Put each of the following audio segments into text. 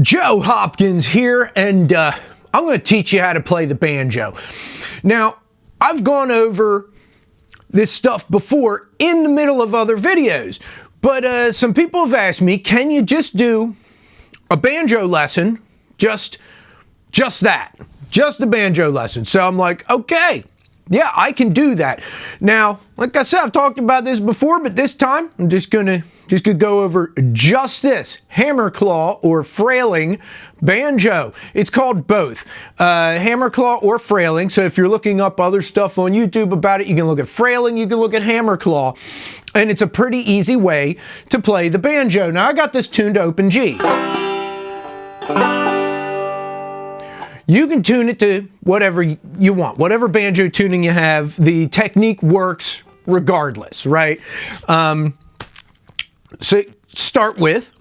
Joe Hopkins here, and I'm going to teach you how to play the banjo. Now, I've gone over this stuff before in the middle of other videos, but some people have asked me, can you just do a banjo lesson, just that, just a banjo lesson? So I'm like, okay, yeah, I can do that. Now, like I said, I've talked about this before, but this time I'm just gonna go over just this Hammerclaw or frailing banjo. It's called both, Hammerclaw or frailing. So if you're looking up other stuff on YouTube about it, you can look at frailing, you can look at Hammerclaw, and it's a pretty easy way to play the banjo. Now I got this tuned to open G. You can tune it to whatever you want, whatever banjo tuning you have. The technique works regardless, right? So start with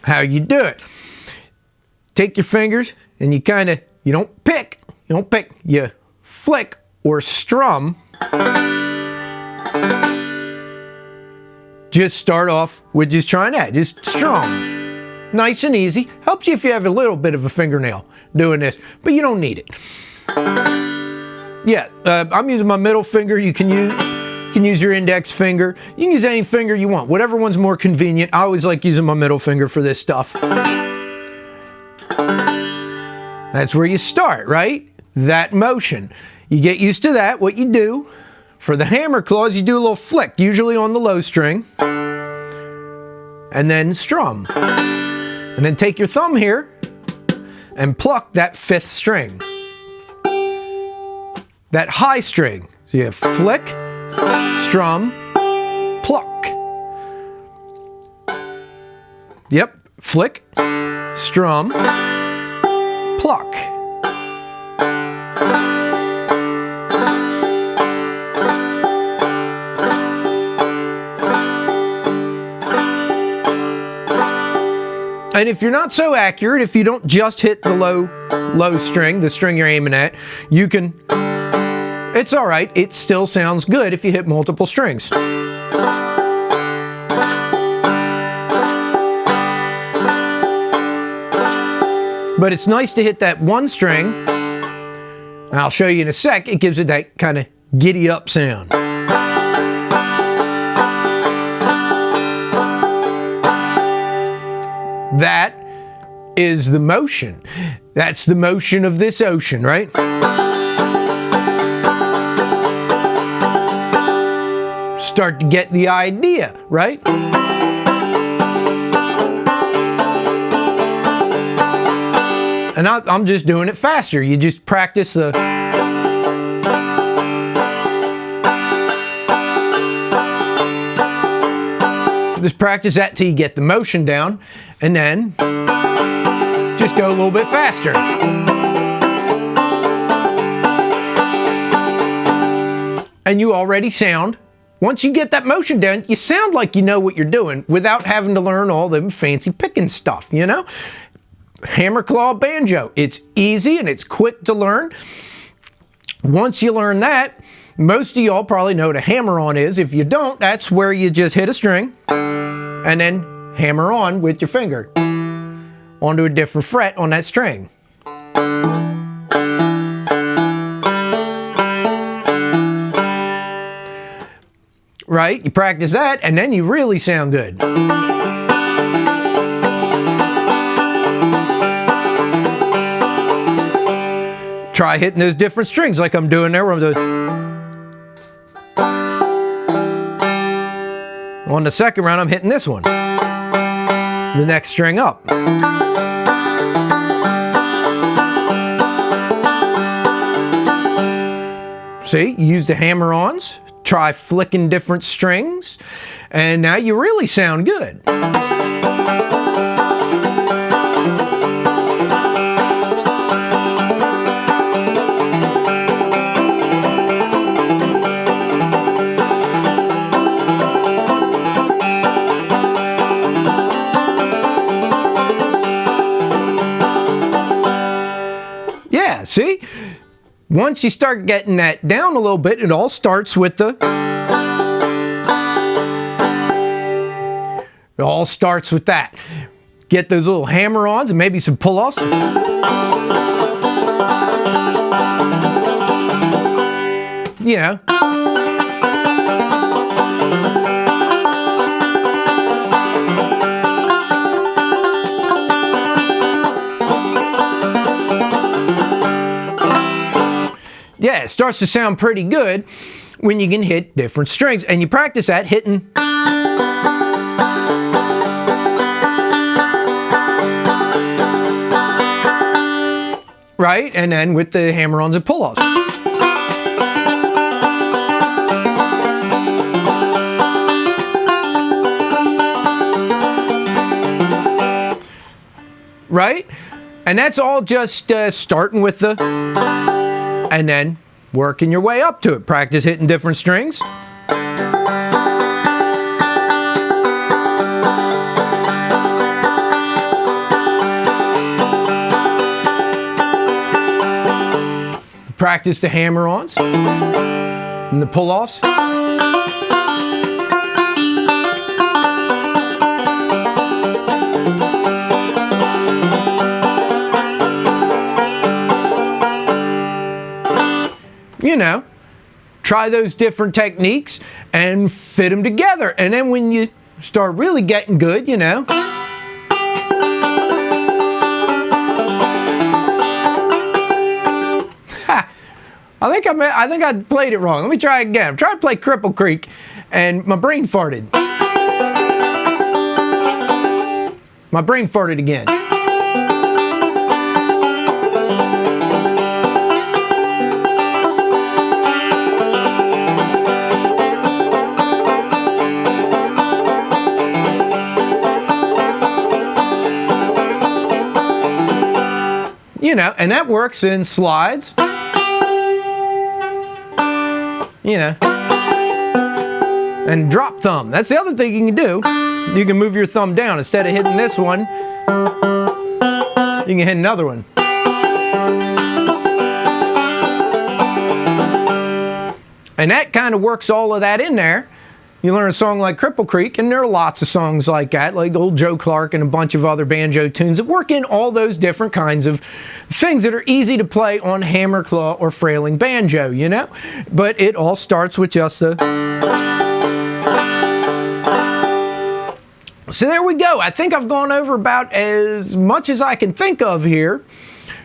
how you do it. Take your fingers and you don't pick, you flick or strum. Just start off with just trying that, just strum. Nice and easy. Helps you if you have a little bit of a fingernail doing this, but you don't need it. Yeah, I'm using my middle finger. You can use your index finger. You can use any finger you want, whatever one's more convenient. I always like using my middle finger for this stuff. That's where you start, right? That motion. You get used to that. What you do for the Hammerclaw is you do a little flick, usually on the low string, and then strum. And then take your thumb here and pluck that fifth string, that high string. So you have flick, strum, pluck. Yep, flick, strum, pluck. And if you're not so accurate, if you don't just hit the low string, the string you're aiming at, you can, it's all right. It still sounds good if you hit multiple strings. But it's nice to hit that one string, and I'll show you in a sec. It gives it that kind of giddy up sound. That is the motion. That's the motion of this ocean, right? Start to get the idea, right? And I'm just doing it faster. You just practice the... Just practice that till you get the motion down, and then just go a little bit faster. And you already sound, once you get that motion down, you sound like you know what you're doing without having to learn all them fancy picking stuff, you know? Hammerclaw banjo. It's easy and it's quick to learn. Once you learn that, most of y'all probably know what a hammer-on is. If you don't, that's where you just hit a string and then hammer on with your finger onto a different fret on that string. Right? You practice that and then you really sound good. Try hitting those different strings like I'm doing there, where I'm doing... On the second round, I'm hitting this one, the next string up. See, you use the hammer-ons, try flicking different strings, and now you really sound good. Yeah, see? Once you start getting that down a little bit, it all starts with the... It all starts with that. get those little hammer-ons and maybe some pull-offs. You know. Yeah, it starts to sound pretty good when you can hit different strings. And you practice that hitting. Right? And then with the hammer-ons and pull-offs. Right? And that's all just starting with the... and then working your way up to it. Practice hitting different strings. Practice the hammer-ons and the pull-offs. You know, try those different techniques and fit them together. And then when you start really getting good, you know, I think I played it wrong. Let me try again. I'm trying to play Cripple Creek, and my brain farted. My brain farted again. You know, and that works in slides. You know. And drop thumb. That's the other thing you can do. You can move your thumb down. Instead of hitting this one, you can hit another one. And that kind of works all of that in there. You learn a song like Cripple Creek, and there are lots of songs like that, like old Joe Clark and a bunch of other banjo tunes that work in all those different kinds of things that are easy to play on Hammerclaw or frailing banjo, you know? But it all starts with just a... So there we go. I think I've gone over about as much as I can think of here,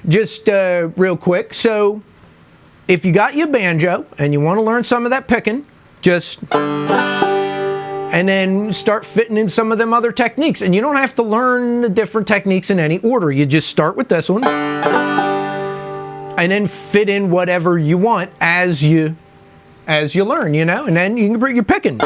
just real quick. So if you got your banjo and you want to learn some of that picking, just... and then start fitting in some of them other techniques. And you don't have to learn the different techniques in any order. You just start with this one and then fit in whatever you want as you learn, you know, and then you can bring your picking.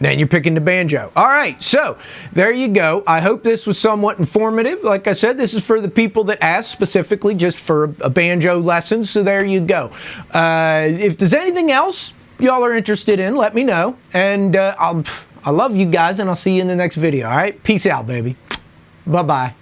Then you're picking the banjo. All right, so there you go. I hope this was somewhat informative. Like I said, this is for the people that asked specifically just for a banjo lesson, so there you go. If there's anything else y'all are interested in, let me know. And I love you guys, and I'll see you in the next video, all right? Peace out, baby. Bye-bye.